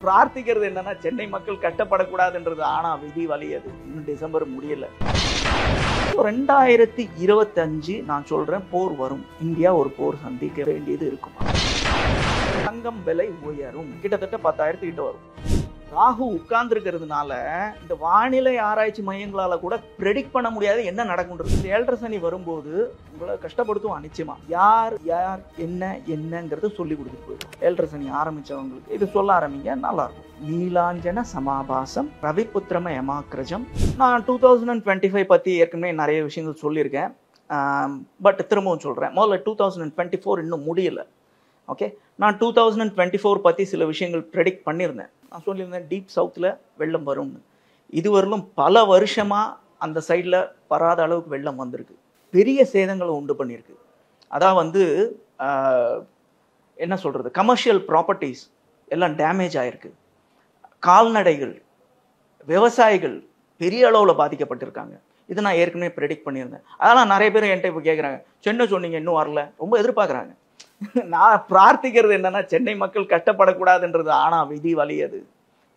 பிரார்த்திக்கிறது என்னன்னா சென்னை மக்கள் கஷ்டப்படக்கூடாதுன்றது. ஆனா விதி வலியது இன்னும் டிசம்பர் முடியல. 2025 நான் சொல்றேன் போர் வரும். இந்தியா ஒரு போர் சந்திக்க வேண்டியது இருக்கும். தங்கம் விலை உயரும். கிட்டத்தட்ட 10,000 கிட்ட வரும். ராகு உட்கார்ந்து இருக்கிறதுனால இந்த வானிலை ஆராய்ச்சி மையங்களால கூட ப்ரெடிக்ட் பண்ண முடியாது என்ன நடக்கும்ன்றது. இந்த 7.5 சனி வரும்போது உங்களை கஷ்டப்படுத்தும் நிச்சயமா. யார் யார் என்னங்கிறது சொல்லி கொடுத்துட்டு போயிடும். 7.5 சனி ஆரம்பிச்சவங்களுக்கு இது சொல்ல ஆரம்பிங்க, நல்லா இருக்கும். நீலாஞ்சன சமாபாசம் ரவிபுத்திரம யமாக்ரஜம். நான் 2025 பத்தி ஏற்கனவே நிறைய விஷயங்கள் சொல்லியிருக்கேன். பட் திரும்பவும் சொல்றேன். முதல்ல 2024 இன்னும் முடியல. ஓகே, நான் 2024 பற்றி சில விஷயங்கள் ப்ரெடிக்ட் பண்ணியிருந்தேன். நான் சொல்லியிருந்தேன் டீப் சவுத்தில் வெள்ளம் வரும்னு. இதுவரையிலும் பல வருஷமாக அந்த சைடில் வராத அளவுக்கு வெள்ளம் வந்திருக்கு. பெரிய சேதங்களை உண்டு பண்ணியிருக்கு. அதான் என்ன சொல்கிறது, கமர்ஷியல் ப்ராப்பர்ட்டிஸ் எல்லாம் டேமேஜ் ஆகிருக்கு. கால்நடைகள், விவசாயிகள் பெரிய அளவில் பாதிக்கப்பட்டிருக்காங்க. இது நான் ஏற்கனவே ப்ரெடிக்ட் பண்ணியிருந்தேன். அதெல்லாம் நிறைய பேர் என்கிட்ட இப்போ கேட்குறாங்க, சென்னை சொன்னீங்க இன்னும் வரல, ரொம்ப எதிர்பார்க்குறாங்க. நான் பிரார்த்திக்கிறது என்னன்னா சென்னை மக்கள் கஷ்டப்படக்கூடாதுன்றது. ஆனா விதி வலியது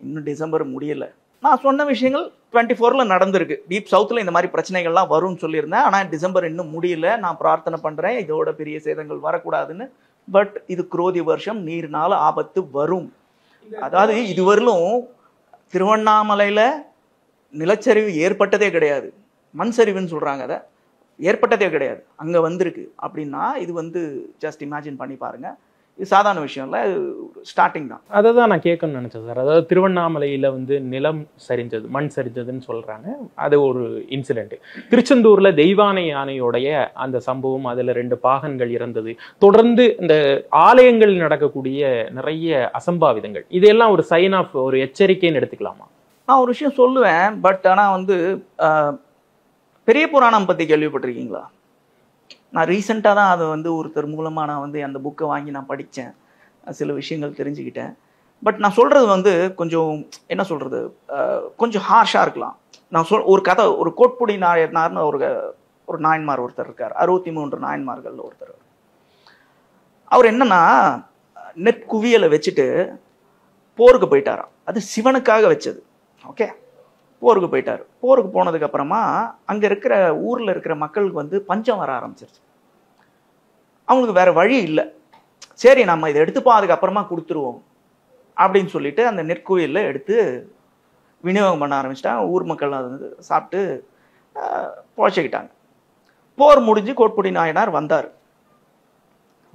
இன்னும் டிசம்பர் முடியல. நான் சொன்ன விஷயங்கள் 24ல நடந்திருக்கு. டீப் சவுத்தில் இந்த மாதிரி பிரச்சனைகள்லாம் வரும்னு சொல்லியிருந்தேன். ஆனால் டிசம்பர் இன்னும் முடியல. நான் பிரார்த்தனை பண்ணுறேன் இதோட பெரிய சேதங்கள் வரக்கூடாதுன்னு. பட் இது குரோதி வருஷம், நீர்னால ஆபத்து வரும். அதாவது இதுவரையிலும் திருவண்ணாமலையில் நிலச்சரிவு ஏற்பட்டதே கிடையாது. மண் சரிவுன்னு சொல்கிறாங்க, அதை ஏற்பட்டதே கிடையாது. அங்கே வந்திருக்கு அப்படின்னா இது ஜஸ்ட் இமேஜின் பண்ணி பாருங்க. இது சாதாரண விஷயம் இல்லை, ஸ்டார்டிங் தான். அதை தான் நான் கேட்கணும்னு நினச்சேன் சார். அதாவது திருவண்ணாமலையில் நிலம் சரிஞ்சது, மண் சரிஞ்சதுன்னு சொல்கிறாங்க. அது ஒரு இன்சிடென்ட். திருச்செந்தூரில் தெய்வானை யானையோடைய அந்த சம்பவம், அதில் 2 பாகன்கள் இறந்தது. தொடர்ந்து இந்த ஆலயங்கள் நடக்கக்கூடிய நிறைய அசம்பாவிதங்கள், இதெல்லாம் ஒரு சைன் ஆஃப், ஒரு எச்சரிக்கைன்னு எடுத்துக்கலாமா? நான் ஒரு விஷயம் சொல்லுவேன். பட் ஆனால் பெரிய புராணம் பற்றி கேள்விப்பட்டிருக்கீங்களா? நான் ரீசெண்டாக தான் அதை ஒருத்தர் மூலமாக நான் அந்த புக்கை வாங்கி நான் படித்தேன். சில விஷயங்கள் தெரிஞ்சுக்கிட்டேன். பட் நான் சொல்கிறது கொஞ்சம் என்ன சொல்கிறது, கொஞ்சம் ஹார்ஷாக இருக்கலாம். நான் ஒரு கதை, ஒரு கோட்புடி நாயனார்னு ஒரு நாயன்மார் ஒருத்தர் இருக்கார். 63 நாயன்மார்கள் ஒருத்தர். அவர் என்னன்னா நெற்குவியலை வச்சுட்டு போருக்கு போயிட்டாராம். அது சிவனுக்காக வச்சது. ஓகே, போருக்கு போயிட்டார். போருக்கு போனதுக்கு அப்புறமா அங்கே இருக்கிற ஊரில் இருக்கிற மக்களுக்கு பஞ்சம் வர ஆரம்பிச்சிருச்சு. அவங்களுக்கு வேற வழி இல்லை. சரி, நம்ம இதை எடுத்துப்போம், அதுக்கப்புறமா கொடுத்துருவோம் அப்படின்னு சொல்லிட்டு அந்த நெற்கோயிலில் எடுத்து விநியோகம் பண்ண ஆரம்பிச்சிட்டாங்க. ஊர் மக்கள் அதை சாப்பிட்டு பொழைச்சிக்கிட்டாங்க. போர் முடிஞ்சு கோட்புடி நாயனார் வந்தார்.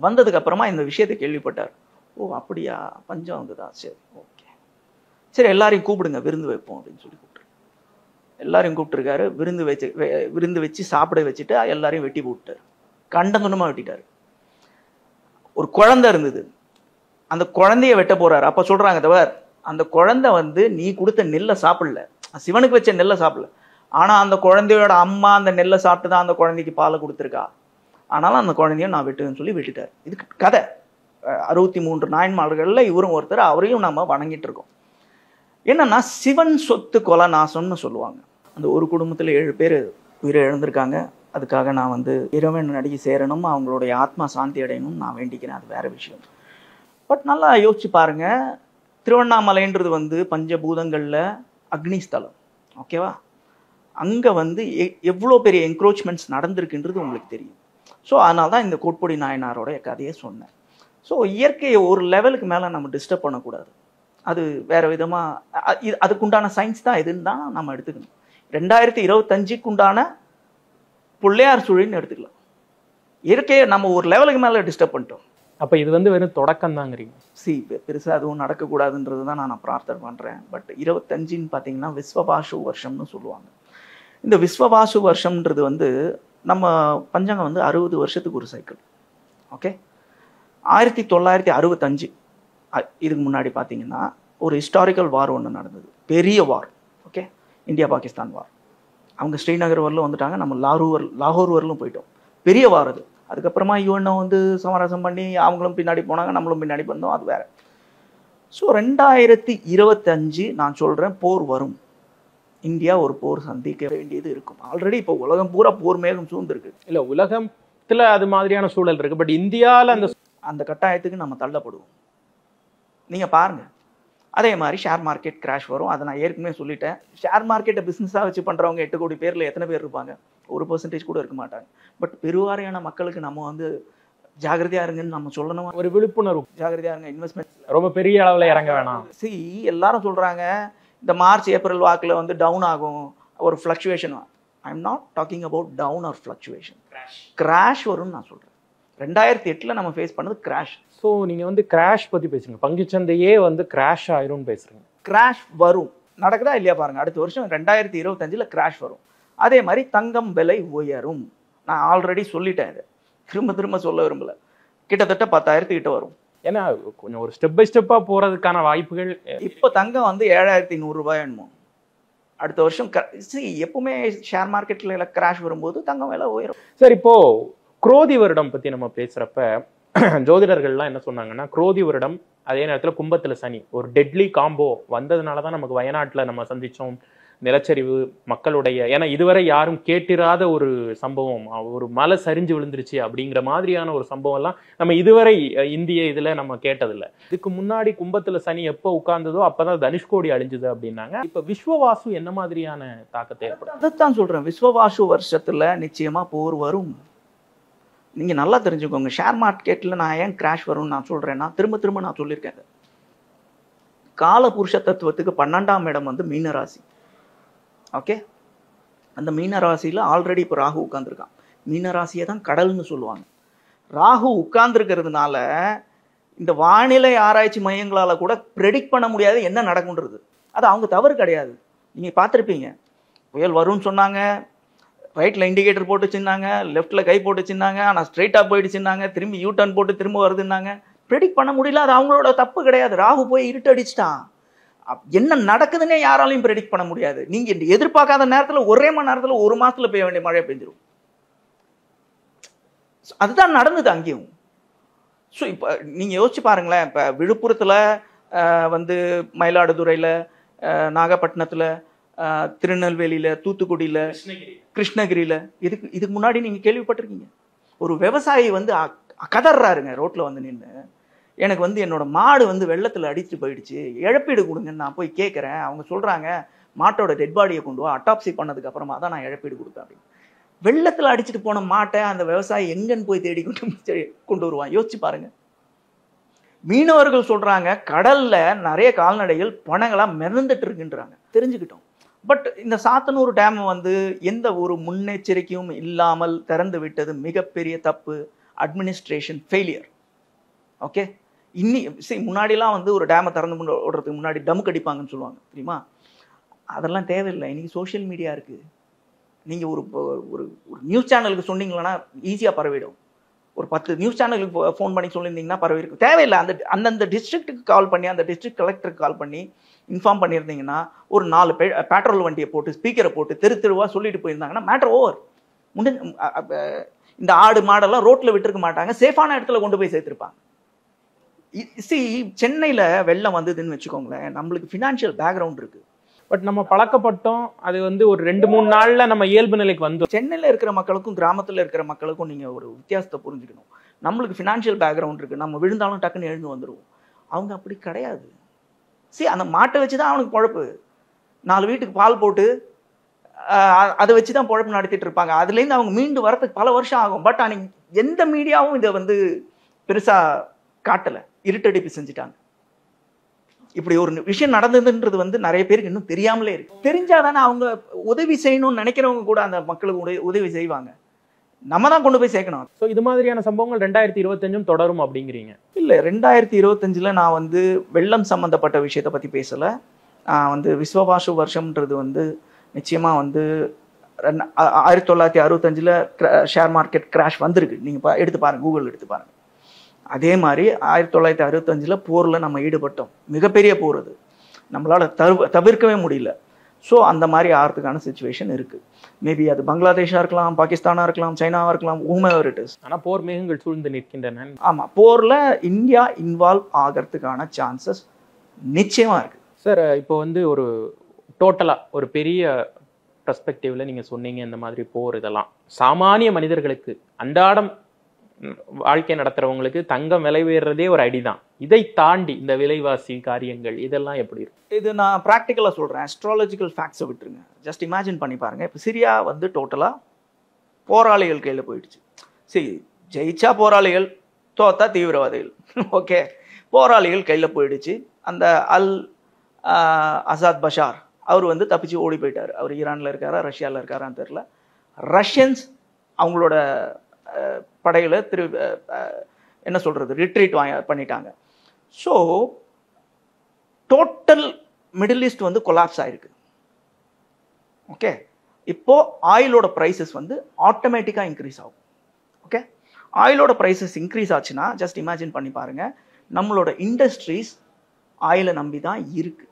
வந்ததுக்கு அப்புறமா இந்த விஷயத்தை கேள்விப்பட்டார். ஓ அப்படியா, பஞ்சம் வந்துதா, சரி ஓகே, சரி எல்லாரையும் கூப்பிடுங்க, விருந்து வைப்போம் அப்படின்னு சொல்லி எல்லாரையும் கூப்பிட்டுருக்காரு. விருந்து வச்சு சாப்பிட வச்சுட்டு எல்லாரையும் வெட்டி போட்டார். கண்டந்துண்டமாக வெட்டிட்டார். ஒரு குழந்தை இருந்தது, அந்த குழந்தைய வெட்ட போறாரு. அப்ப சொல்றாங்க, தவிர அந்த குழந்தை நீ கொடுத்த நெல்லை சாப்பிடல, சிவனுக்கு வச்ச நெல்லை சாப்பிடல, ஆனா அந்த குழந்தையோட அம்மா அந்த நெல்லை சாப்பிட்டு தான் அந்த குழந்தைக்கு பாலை கொடுத்துருக்கா, ஆனாலும் அந்த குழந்தையும் நான் வெட்டுன்னு சொல்லி வெட்டிட்டார். இதுக்கு கதை. 63 நாயன்மார்கள்ல இவரும் ஒருத்தர். அவரையும் நம்ம வணங்கிட்டு இருக்கோம். என்னன்னா சிவன் சொத்து கொலை நாசம்னு சொல்லுவாங்க. அந்த ஒரு குடும்பத்தில் 7 பேர் உயிரை இழந்திருக்காங்க. அதுக்காக நான் இறைவன் நடிகை சேரணும், அவங்களுடைய ஆத்மா சாந்தி அடையணும் நான் வேண்டிக்கிறேன். அது வேற விஷயம். பட் நல்லா யோசிச்சு பாருங்க, திருவண்ணாமலைன்றது பஞ்சபூதங்களில் அக்னிஸ்தலம். ஓகேவா? அங்கே எவ்வளோ பெரிய என்க்ரோச்மெண்ட்ஸ் நடந்திருக்குன்றது உங்களுக்கு தெரியும். ஸோ அதனால தான் இந்த கோட்புடி நாயனாரோடைய கதையை சொன்னேன். ஸோ இயற்கையை ஒரு லெவலுக்கு மேலே நம்ம டிஸ்டர்ப் பண்ணக்கூடாது. அது வேற விதமாக அதுக்குண்டான சயின்ஸ் தான் எதுன்னு தான் நம்ம எடுத்துக்கணும். 2025 உண்டான பிள்ளையார் சுழின்னு எடுத்துக்கலாம். இயற்கையை நம்ம ஒரு லெவலுக்கு மேலே டிஸ்டர்ப் பண்ணிட்டோம். அப்போ இது வெறும் தொடக்கம் தாங்கிறீங்க? பெருசாக அதுவும் நடக்கக்கூடாதுன்றது தான் நான் பிரார்த்தனை பண்ணுறேன். பட் 25ன்னு பார்த்தீங்கன்னா விஸ்வபாசு வருஷம்னு சொல்லுவாங்க. இந்த விஸ்வபாசு வருஷம்ன்றது நம்ம பஞ்சாங்கம் 60 வருஷத்துக்கு ஒரு சைக்கிள். ஓகே, 1965 இதுக்கு முன்னாடி பார்த்தீங்கன்னா ஒரு ஹிஸ்டாரிக்கல் வார் ஒன்று நடந்தது, பெரிய வார். ஓகே, இந்தியா பாகிஸ்தான் வார். அவங்க ஸ்ரீநகர் வரலும் வந்துட்டாங்க, நம்ம லாகூர் வரலும் போயிட்டோம். பெரிய வார் அது. அதுக்கப்புறமா யுஎன்ஓ சமரசம் பண்ணி அவங்களும் பின்னாடி போனாங்க, நம்மளும் பின்னாடி வந்தோம், அது வேற. ஸோ 2025 நான் சொல்கிறேன் போர் வரும். இந்தியா ஒரு போர் சந்திக்க வேண்டியது இருக்கும். ஆல்ரெடி இப்போ உலகம் பூரா போர் மேகம் சூழ்ந்திருக்கு. இல்லை, உலகத்தில் அது மாதிரியான சூழல் இருக்குது. பட் இந்தியாவில் அந்த கட்டாயத்துக்கு நம்ம தள்ளப்படுவோம். நீங்க பாருங்க, அதே மாதிரி ஷேர் மார்க்கெட் கிராஷ் வரும். அதை நான் ஏற்கனவே சொல்லிட்டேன். ஷேர் மார்க்கெட்டை பிஸ்னஸாக வச்சு பண்ணுறவங்க 8 கோடி பேரில் எத்தனை பேர் இருப்பாங்க? 1% கூட இருக்க மாட்டாங்க. பட் பெருவாரியான மக்களுக்கு நம்ம வந்து ஜாகிரதையா இருங்கன்னு நம்ம சொல்லணும். ஒரு விழிப்புணர்வு, ஜாகிரதையா இருங்க, இன்வெஸ்ட்மெண்ட் ரொம்ப பெரிய அளவில் இறங்க வேணாம். எல்லாரும் சொல்றாங்க இந்த மார்ச் ஏப்ரல் வாக்கில் வந்து டவுன் ஆகும், ஒரு fluctuation. I am not talking about down or fluctuation. Crash வரும்னு நான் சொல்றேன். 2008 நம்ம ஃபேஸ் பண்ணது கிராஷ். ஸோ நீங்கள் வந்து கிராஷ் பற்றி பேசுங்க, பங்குச்சந்தையே வந்து கிராஷ் ஆயிரும்னு பேசுறீங்க. கிராஷ் வரும், நடக்குதா இல்லையா பாருங்க. அடுத்த வருஷம் 2025 கிராஷ் வரும். அதே மாதிரி தங்கம் விலை உயரும். நான் ஆல்ரெடி சொல்லிட்டேன், இதை திரும்ப சொல்ல விரும்பல. கிட்டத்தட்ட 10,000 கிட்ட வரும். ஏன்னா கொஞ்சம் ஒரு ஸ்டெப் பை ஸ்டெப்பாக போகிறதுக்கான வாய்ப்புகள். இப்போ தங்கம் வந்து 7,100 ரூபாய் என்னமோ. அடுத்த வருஷம் எப்பவுமே ஷேர் மார்க்கெட்ல கிராஷ் வரும்போது தங்கம் விலை உயரும். சார், இப்போ குரோதி வருடம் பற்றி நம்ம பேசுகிறப்ப ஜோதிடர்கள்லாம் என்ன சொன்னாங்கன்னா, குரோதி வருடம் அதே நேரத்தில் கும்பத்தில் சனி ஒரு டெட்லி காம்போ வந்ததுனால தான் நமக்கு வயநாட்டில் நம்ம சந்தித்தோம் நிலச்சரிவு, மக்களுடைய, ஏன்னா இதுவரை யாரும் கேட்டிராத ஒரு சம்பவம், ஒரு மலை சரிஞ்சு விழுந்துருச்சு அப்படிங்கிற மாதிரியான ஒரு சம்பவம்லாம் நம்ம இதுவரை இந்திய இதில் நம்ம கேட்டதில்லை. இதுக்கு முன்னாடி கும்பத்தில் சனி எப்போ உட்கார்ந்ததோ அப்போதான் தனுஷ்கோடி அழிஞ்சுது அப்படின்னாங்க. இப்போ விஸ்வவாசு என்ன மாதிரியான தாக்கத்தை ஏற்படும்? அதைத்தான் சொல்கிறேன். விஸ்வவாசு வருஷத்தில் நிச்சயமாக போர் வரும். நீங்கள் நல்லா தெரிஞ்சுக்கோங்க. ஷேர் மார்க்கெட்டில் நான் ஏன் கிராஷ் வரும்னு நான் சொல்கிறேன்னா, திரும்ப நான் சொல்லியிருக்கேன். கால புருஷ தத்துவத்துக்கு 12ஆம் இடம் வந்து மீனராசி. ஓகே, அந்த மீனராசியில் ஆல்ரெடி இப்போ ராகு உட்காந்துருக்கான். மீனராசியை தான் கடல்னு சொல்லுவாங்க. ராகு உட்கார்ந்துருக்கிறதுனால இந்த வானிலை ஆராய்ச்சி மையங்களால் கூட ப்ரெடிக்ட் பண்ண முடியாது என்ன நடக்குன்றது. அது அவங்க தவறு கிடையாது. நீங்கள் பார்த்துருப்பீங்க, புயல் வரும்னு சொன்னாங்க, ரைட்டில் இண்டிகேட்டர் போட்டு வச்சுருந்தாங்க, லெஃப்ட்டில் கை போட்டு வச்சுருந்தாங்க, ஆனால் ஸ்ட்ரைட்டாக போயிடுச்சுருந்தாங்க, திரும்பி யூ டர்ன் போட்டு திரும்ப வருதுன்னாங்க. ப்ரெடிக்ட் பண்ண முடியல, அது அவங்களோட தப்பு கிடையாது. ராகு போய் இருட்டு அடிச்சிட்டான். என்ன நடக்குதுன்னே யாராலையும் ப்ரெடிக்ட் பண்ண முடியாது. நீங்கள் எதிர்பார்க்காத நேரத்தில் ஒரே மணி நேரத்தில் 1 மாதத்தில் பெய்ய வேண்டிய மழை பெஞ்சிடும். அதுதான் நடந்தது அங்கேயும். ஸோ இப்போ நீங்கள் யோசிச்சு பாருங்களேன். இப்போ விழுப்புரத்தில் வந்து, மயிலாடுதுறையில், நாகப்பட்டினத்தில், திருநெல்வேலியில், தூத்துக்குடியில், கிருஷ்ணகிரியில், இதுக்கு முன்னாடி நீங்கள் கேள்விப்பட்டிருக்கீங்க? ஒரு விவசாயி வந்து கதறாருங்க ரோட்டில் வந்து நின்று, எனக்கு வந்து என்னோட மாடு வந்து வெள்ளத்தில் அடித்து போயிடுச்சு, இழப்பீடு கொடுங்கன்னு நான் போய் கேட்குறேன். அவங்க சொல்கிறாங்க, மாட்டோட டெட் பாடியை கொண்டு வா, அட்டாப்சி பண்ணதுக்கு அப்புறமா தான் நான் இழப்பீடு கொடுப்பேன் அப்படின்னு. வெள்ளத்தில் அடிச்சுட்டு போன மாட்டை அந்த விவசாயி எங்கன்னு போய் தேடி கொண்டு வருவான்? யோசிச்சு பாருங்க. மீனவர்கள் சொல்றாங்க, கடல்ல நிறைய கால்நடைகள் பணங்களா மிதந்துட்டு இருக்குன்றாங்க. தெரிஞ்சுக்கிட்டோம். பட் இந்த சாத்தனூர் டேம் வந்து எந்த ஒரு முன்னெச்சரிக்கையும் இல்லாமல் திறந்து விட்டது மிகப்பெரிய தப்பு. Administration failure. ஓகே, முன்னாடிலாம் வந்து ஒரு டேமை திறந்து விடுறதுக்கு முன்னாடி டம்க்கு அடிப்பாங்கன்னு சொல்லுவாங்க, தெரியுமா? அதெல்லாம் தேவையில்லை. இன்னைக்கு சோஷியல் மீடியா இருக்கு. நீங்க ஒரு ஒரு நியூஸ் சேனலுக்கு சொன்னீங்கன்னா ஈஸியாக பரவிடும். ஒரு 10 நியூஸ் சேனலுக்கு ஃபோன் பண்ணி சொல்லியிருந்தீங்கன்னா பரவி இருக்கும். தேவையில்லை. அந்தந்த டிஸ்ட்ரிக்ட்டுக்கு கால் பண்ணி, அந்த டிஸ்ட்ரிக்ட் கலெக்டருக்கு கால் பண்ணி இன்ஃபார்ம் பண்ணியிருந்தீங்கன்னா, ஒரு 4 பெட்ரோல் வண்டியை போட்டு ஸ்பீக்கரை போட்டு தெருவா சொல்லிட்டு போயிருந்தாங்கன்னா மேட்டர் ஓவர். இந்த ஆடு மாடெல்லாம் ரோட்டில் விட்டுருக்க மாட்டாங்க, சேஃபான இடத்துல கொண்டு போய் சேர்த்துருப்பாங்க. சென்னையில் வெள்ளம் வந்ததுன்னு வச்சுக்கோங்களேன், நம்மளுக்கு ஃபினான்ஷியல் பேக்ரவுண்ட் இருக்கு. பட் நம்ம பழக்கப்பட்டோம். அது வந்து ஒரு 2-3 நாள்ல நம்ம இயல்பு நிலைக்கு வந்தோம். சென்னையில் இருக்கிற மக்களுக்கும் கிராமத்தில் இருக்கிற மக்களுக்கும் நீங்கள் ஒரு வித்தியாசத்தை புரிஞ்சுக்கணும். நம்மளுக்கு ஃபினான்ஷியல் பேக்ரவுண்ட் இருக்குது, நம்ம விழுந்தாலும் டக்குன்னு எழுந்து வந்துடுவோம். அவங்க அப்படி கிடையாது. அந்த மாட்டை வச்சு தான் அவனுக்கு பொழப்பு. 4 வீட்டுக்கு பால் போட்டு அதை வச்சு தான் பொழப்பு நடத்திட்டு இருப்பாங்க. அதுலேருந்து அவங்க மீண்டு வரத்துக்கு பல வருஷம் ஆகும். பட் அன்னைக்கு எந்த மீடியாவும் இதை வந்து பெருசாக காட்டலை, இருட்டடிப்பு செஞ்சுட்டாங்க. இப்படி ஒரு விஷயம் நடந்ததுன்றது வந்து நிறைய பேருக்கு இன்னும் தெரியாமலே இருக்கு. தெரிஞ்சாதானே அவங்க உதவி செய்யணும்னு நினைக்கிறவங்க கூட அந்த மக்களுக்கு உதவி செய்வாங்க. நம்ம தான் கொண்டு போய் சேர்க்கணும். ஸோ இது மாதிரியான சம்பவங்கள் 2025 தொடரும் அப்படிங்கிறீங்க? இல்லை, 2025 நான் வந்து வெள்ளம் சம்மந்தப்பட்ட விஷயத்தை பற்றி பேசலை. நான் வந்து விஸ்வவாசு வருஷம்ன்றது வந்து நிச்சயமாக வந்து 1965 ஷேர் மார்க்கெட் கிராஷ் வந்திருக்கு. நீங்கள் எடுத்து பாருங்கள், கூகுள் எடுத்து பாருங்கள். அதே மாதிரி 1965 போரில் நம்ம ஈடுபட்டோம். மிகப்பெரிய போர் அது, நம்மளால் தவிர்க்கவே முடியல. ஸோ அந்த மாதிரி ஆகிறதுக்கான சிச்சுவேஷன் இருக்குது. மேபி அது பங்களாதேஷாக இருக்கலாம், பாகிஸ்தானாக இருக்கலாம், சைனாவாக இருக்கலாம், whomever it is. ஆனால் போர் மேகங்கள் சூழ்ந்து நிற்கின்றன. ஆமாம், போரில் இந்தியா இன்வால்வ் ஆகிறதுக்கான சான்சஸ் நிச்சயமாக இருக்குது. சார், இப்போ வந்து ஒரு டோட்டலாக ஒரு பெரிய பர்ஸ்பெக்டிவ்ல நீங்கள் சொன்னீங்க, இந்த மாதிரி போர் இதெல்லாம் சாமானிய மனிதர்களுக்கு அன்றாடம் வாழ்க்கை நடத்துறவங்களுக்கு தங்கம் விலை உயர்றதே ஒரு அடிதான். இதை தாண்டி இந்த விலைவாசி காரியங்கள் இதெல்லாம் எப்படி இருக்கு? இது நான் ப்ராக்டிக்கலாக சொல்கிறேன், அஸ்ட்ராலஜிக்கல் ஃபேக்ட்ஸை விட்டுருங்க. ஜஸ்ட் இமேஜின் பண்ணி பாருங்கள். இப்போ சிரியா வந்து டோட்டலாக போராளிகள் கையில் போயிடுச்சு. சரி, ஜெயிச்சா போராளிகள், தோத்தா தீவிரவாதிகள். ஓகே, போராளிகள் கையில் போயிடுச்சு. அந்த அசாத் பஷார் அவர் வந்து தப்பிச்சு ஓடி போயிட்டார். அவர் ஈரானில் இருக்காரா ரஷ்யாவில் இருக்காரான்னு தெரில. ரஷ்யன்ஸ் அவங்களோட படைகளை என்ன சொல்கிறது ரிட்ரீட் பண்ணிட்டாங்க. ஸோ டோட்டல் மிடில் ஈஸ்ட் வந்து கொலாப்ஸ் ஆயிருக்கு. ஓகே, இப்போ ஆயிலோட ப்ரைஸஸ் வந்து ஆட்டோமேட்டிக்காக இன்க்ரீஸ் ஆகும். ஓகே, ஆயிலோட ப்ரைஸஸ் இன்க்ரீஸ் ஆச்சுன்னா ஜஸ்ட் இமேஜின் பண்ணி பாருங்க, நம்மளோட இண்டஸ்ட்ரீஸ் ஆயிலை நம்பி தான் இருக்கு.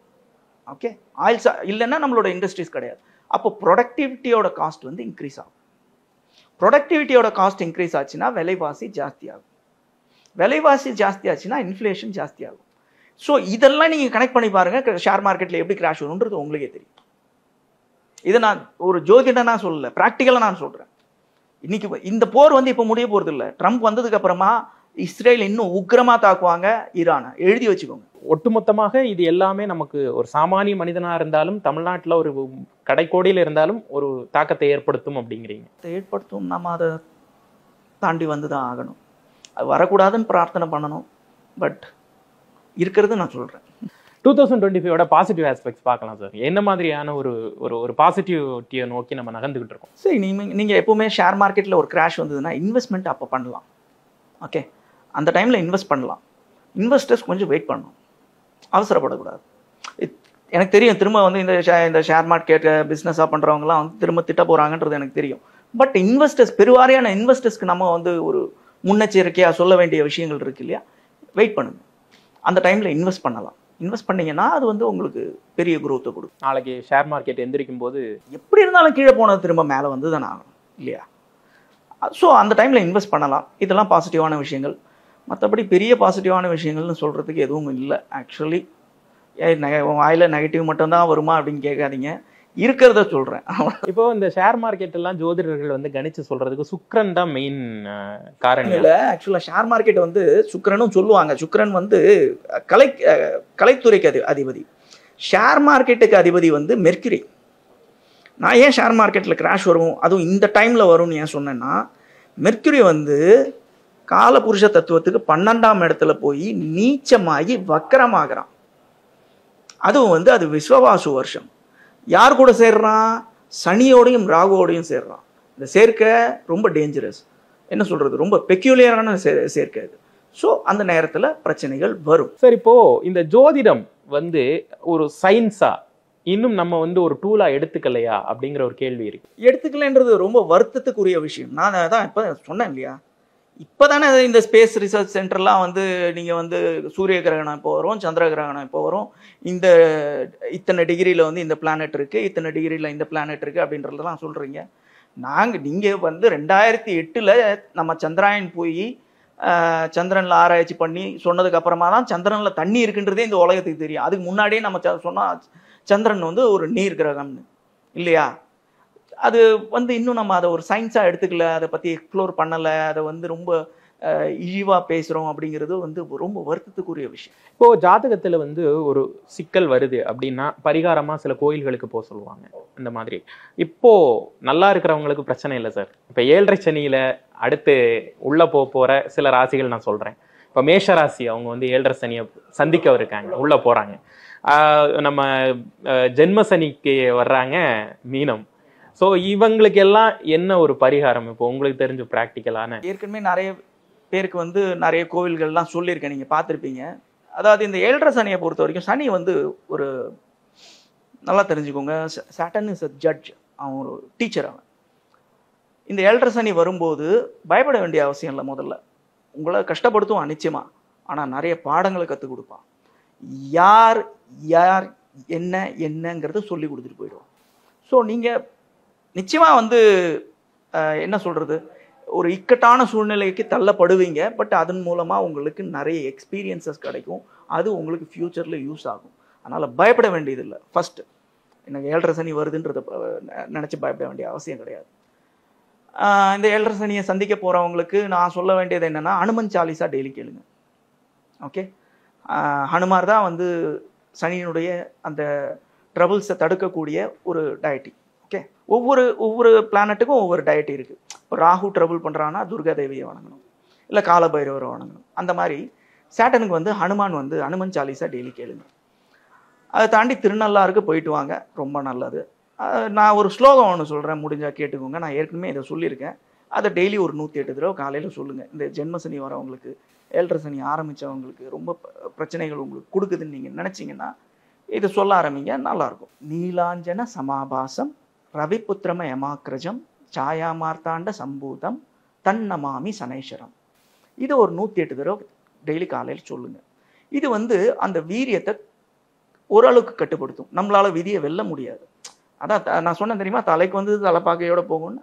ஓகே, ஆயில் இல்லைன்னா நம்மளோட இண்டஸ்ட்ரீஸ் கிடையாது. அப்போ ப்ரொடக்டிவிட்டியோட காஸ்ட் வந்து இன்க்ரீஸ் ஆகும். ப்ரொடக்டிவிட்டியோட காஸ்ட் இன்க்ரீஸ் ஆச்சுன்னா விலைவாசி ஜாஸ்தி ஆகும். விலைவாசி ஜாஸ்தி ஆச்சுன்னா இன்ஃப்ளேஷன் ஜாஸ்தி ஆகும். ஸோ இதெல்லாம் நீங்கள் கனெக்ட் பண்ணி பாருங்க, ஷேர் மார்க்கெட்டில் எப்படி கிராஷ் வரும்ன்றது உங்களுக்கே தெரியும். இதை நான் ஒரு ஜோதிடனா சொல்லல, ப்ராக்டிக்கலாக நான் சொல்கிறேன். இன்னைக்கு இந்த போர் வந்து இப்போ முடிய போகிறது இல்லை. ட்ரம்ப் வந்ததுக்கு அப்புறமா இஸ்ரேல் இன்னும் உக்கிரமா தாக்குவாங்க ஈரானை, எழுதி வச்சுக்கோங்க. ஒட்டுமொத்தமாக இது எல்லாமே நமக்கு ஒரு சாமானிய மனிதனா இருந்தாலும் தமிழ்நாட்டில் ஒரு கடைக்கோடியில் இருந்தாலும் ஒரு தாக்கத்தை ஏற்படுத்தும் அப்படிங்கிறீங்க. ஏற்படுத்தும், நம்ம அதை தாண்டி வந்து தான் ஆகணும். அது வரக்கூடாதுன்னு பிரார்த்தனை பண்ணணும். பட் இருக்கிறது நான் சொல்கிறேன். 2025 பாசிட்டிவ் ஆஸ்பெக்ட்ஸ் பார்க்கலாம் சார். என்ன மாதிரியான ஒரு ஒரு பாசிட்டிவிட்டியை நோக்கி நம்ம நகர்ந்துகிட்டு இருக்கோம்? சரி, நீங்கள் எப்பவுமே ஷேர் மார்க்கெட்டில் ஒரு கிராஷ் வந்ததுன்னா இன்வெஸ்ட்மெண்ட் அப்போ பண்ணலாம். ஓகே, அந்த டைமில் இன்வெஸ்ட் பண்ணலாம். இன்வெஸ்டர்ஸ் கொஞ்சம் வெயிட் பண்ணணும், அவசரப்படக்கூடாது. எனக்கு தெரியும் திரும்ப வந்து இந்த ஷேர் மார்க்கெட் பிஸ்னஸாக பண்ணுறவங்கலாம் வந்து திரும்ப திட்ட போகிறாங்கன்றது எனக்கு தெரியும். பட் இன்வெஸ்டர்ஸ், பெருவாரியான இன்வெஸ்டர்ஸ்க்கு நம்ம வந்து ஒரு முன்னெச்சரிக்கையாக சொல்ல வேண்டிய விஷயங்கள் இருக்கு இல்லையா? வெயிட் பண்ணுங்க, அந்த டைமில் இன்வெஸ்ட் பண்ணலாம். இன்வெஸ்ட் பண்ணீங்கன்னா அது வந்து உங்களுக்கு பெரிய குரோத்தை கொடுக்கும். நாளைக்கு ஷேர் மார்க்கெட் எந்திரிக்கும் போது எப்படி இருந்தாலும் கீழே போனது திரும்ப மேலே வந்து தானே ஆகணும் இல்லையா? ஸோ அந்த டைமில் இன்வெஸ்ட் பண்ணலாம். இதெல்லாம் பாசிட்டிவான விஷயங்கள். மற்றபடி பெரிய பாசிட்டிவான விஷயங்கள்னு சொல்கிறதுக்கு எதுவும் இல்லை. ஆக்சுவலி வாயில் நெகட்டிவ் மட்டும்தான் வருமா அப்படின்னு கேட்காதீங்க, இருக்கிறத சொல்கிறேன். இப்போ இந்த ஷேர் மார்க்கெட் எல்லாம் ஜோதிடர்கள் வந்து கணிச்சு சொல்றதுக்கு சுக்கிரன் தான் மெயின் காரணம் இல்லை. ஆக்சுவலாக ஷேர் மார்க்கெட் வந்து சுக்கிரனும் சொல்லுவாங்க. சுக்கிரன் வந்து கலைத்துறைக்கு அதிபதி. ஷேர் மார்க்கெட்டுக்கு அதிபதி வந்து மெர்க்குரி. நான் ஏன் ஷேர் மார்க்கெட்டில் கிராஷ் வரும், அதுவும் இந்த டைமில் வரும்னு ஏன் சொன்னேன்னா, மெர்க்குரி வந்து காலபுருஷ தத்துவத்துக்கு 12ஆம் இடத்துல போய் நீச்சமாகி வக்கரமாகறான். அதுவும் வந்து அது விஸ்வவாசு வருஷம். யார் கூட சேர்றான்? சனியோடையும் ராகுவோடையும் சேர்றான். இந்த சேர்க்கை ரொம்ப டேஞ்சரஸ், என்ன சொல்றது, ரொம்ப பெக்யூலியரான சேர்க்கை அது. ஸோ அந்த நேரத்தில் பிரச்சனைகள் வரும். சார், இப்போ இந்த ஜோதிடம் வந்து ஒரு சயின்ஸா இன்னும் நம்ம வந்து ஒரு டூலா எடுத்துக்கலையா அப்படிங்கிற ஒரு கேள்வி இருக்கு. எடுத்துக்கலன்றது ரொம்ப வருத்தத்துக்குரிய விஷயம். நான் தான் இப்போ சொன்னேன் இல்லையா, இப்போ தானே இந்த ஸ்பேஸ் ரிசர்ச் சென்டர்லாம் வந்து நீங்கள் வந்து சூரிய கிரகணம் இப்போ வரும், சந்திர கிரகணம் இப்போ வரும், இந்த இத்தனை டிகிரியில் வந்து இந்த பிளானட் இருக்குது, இத்தனை டிகிரியில் இந்த பிளானட் இருக்குது அப்படின்றதெல்லாம் சொல்கிறீங்க. நீங்கள் வந்து 2008 நம்ம சந்திராயன் போய் சந்திரனில் ஆராய்ச்சி பண்ணி சொன்னதுக்கு அப்புறமா தான் சந்திரனில் தண்ணி இருக்குன்றதே இந்த உலகத்துக்கு தெரியும். அதுக்கு முன்னாடியே நம்ம சொன்னால் சந்திரன் வந்து ஒரு நீர் கிரகம்னு இல்லையா? அது வந்து இன்னும் நம்ம அதை ஒரு சயின்ஸாக எடுத்துக்கல, அதை பற்றி எக்ஸ்ப்ளோர் பண்ணலை, அதை வந்து ரொம்ப இழிவாக பேசுகிறோம் அப்படிங்கிறது வந்து ரொம்ப வருத்தத்துக்குரிய விஷயம். இப்போது ஜாதகத்தில் வந்து ஒரு சிக்கல் வருது அப்படின்னா பரிகாரமாக சில கோயில்களுக்கு போக சொல்லுவாங்க. இந்த மாதிரி இப்போது நல்லா இருக்கிறவங்களுக்கு பிரச்சனை இல்லை சார். இப்போ 7.5 சனியில் அடுத்து உள்ளே போகிற சில ராசிகள் நான் சொல்கிறேன். இப்போ மேஷ ராசி அவங்க வந்து 7.5 சனியை சந்திக்க இருக்காங்க, உள்ளே போகிறாங்க. நம்ம ஜென்ம சனிக்கு வர்றாங்க மீனம். ஸோ இவங்களுக்கு எல்லாம் என்ன ஒரு பரிகாரம் இப்போ உங்களுக்கு தெரிஞ்ச ப்ராக்டிக்கலான? ஏற்கனவே நிறைய பேருக்கு வந்து நிறைய கோவில்கள்லாம் சொல்லியிருக்கேன், நீங்கள் பார்த்துருப்பீங்க. அதாவது இந்த 7.5 சனியை பொறுத்த வரைக்கும் சனி வந்து ஒரு நல்லா தெரிஞ்சுக்கோங்க, சாட்டன் இஸ் அ ஜட்ஜ், அவன் ஒரு டீச்சர். அவன் இந்த 7.5 சனி வரும்போது பயப்பட வேண்டிய அவசியம் இல்லை. முதல்ல உங்களை கஷ்டப்படுத்துவான் நிச்சயமா, ஆனால் நிறைய பாடங்களை கற்றுக் கொடுப்பான். யார் யார் என்னங்கிறத சொல்லி கொடுத்துட்டு போயிடுவான். ஸோ நீங்கள் நிச்சயமாக வந்து என்ன சொல்கிறது, ஒரு இக்கட்டான சூழ்நிலைக்கு தள்ளப்படுவீங்க. பட் அதன் மூலமாக உங்களுக்கு நிறைய எக்ஸ்பீரியன்சஸ் கிடைக்கும், அது உங்களுக்கு ஃப்யூச்சரில் யூஸ் ஆகும். அதனால் பயப்பட வேண்டியதில்லை. ஃபஸ்ட்டு எனக்கு 7.5 சனி வருதுன்றதை நினச்சி பயப்பட வேண்டிய அவசியம் கிடையாது. இந்த ஏழரை சனியை சந்திக்க போகிறவங்களுக்கு நான் சொல்ல வேண்டியது என்னென்னா, ஹனுமன் சாலிசா டெய்லி கேளுங்க. ஓகே, ஹனுமார் தான் வந்து சனியினுடைய அந்த ட்ரபிள்ஸை தடுக்கக்கூடிய ஒரு டயட்டி. ஓகே, ஒவ்வொரு பிளானட்டுக்கும் ஒவ்வொரு டயட்டி இருக்குது. இப்போ ராகு ட்ரபிள் பண்ணுறான்னா துர்கா தேவியை வணங்கணும், இல்லை காலபைரவரை வணங்கணும். அந்த மாதிரி சேட்டனுக்கு வந்து ஹனுமன் சாலிசா டெய்லி கேளுங்க. அதை தாண்டி திருநள்ளாருக்கு போயிட்டு வாங்க, ரொம்ப நல்லது. நான் ஒரு ஸ்லோகம் ஒன்று சொல்கிறேன், முடிஞ்சால் கேட்டுக்கோங்க. நான் ஏற்கனவே இதை சொல்லியிருக்கேன். அதை டெய்லி ஒரு 108 தடவை காலையில் சொல்லுங்கள். இந்த ஜென்மசனி வரவங்களுக்கு, ஏழரை சனி ஆரம்பித்தவங்களுக்கு, ரொம்ப பிரச்சனைகள் உங்களுக்கு கொடுக்குதுன்னு நீங்கள் நினச்சிங்கன்னா இதை சொல்ல ஆரம்பிங்க, நல்லாயிருக்கும். நீலாஞ்சன சமாபாசம் ரவிபுத்திரம யமாக்கிரஜம் சாயாமார்த்தாண்ட சம்பூதம் தன்னமாமி சனேஸ்வரம். இது ஒரு 108 தடவை டெய்லி காலையில் சொல்லுங்கள். இது வந்து அந்த வீரியத்தை ஓரளவுக்கு கட்டுப்படுத்தும். நம்மளால் விதியை வெல்ல முடியாது. அதான் நான் சொன்னேன் தெரியுமா, தலைக்கு வந்து தலைப்பாக்கையோட போகும்னு.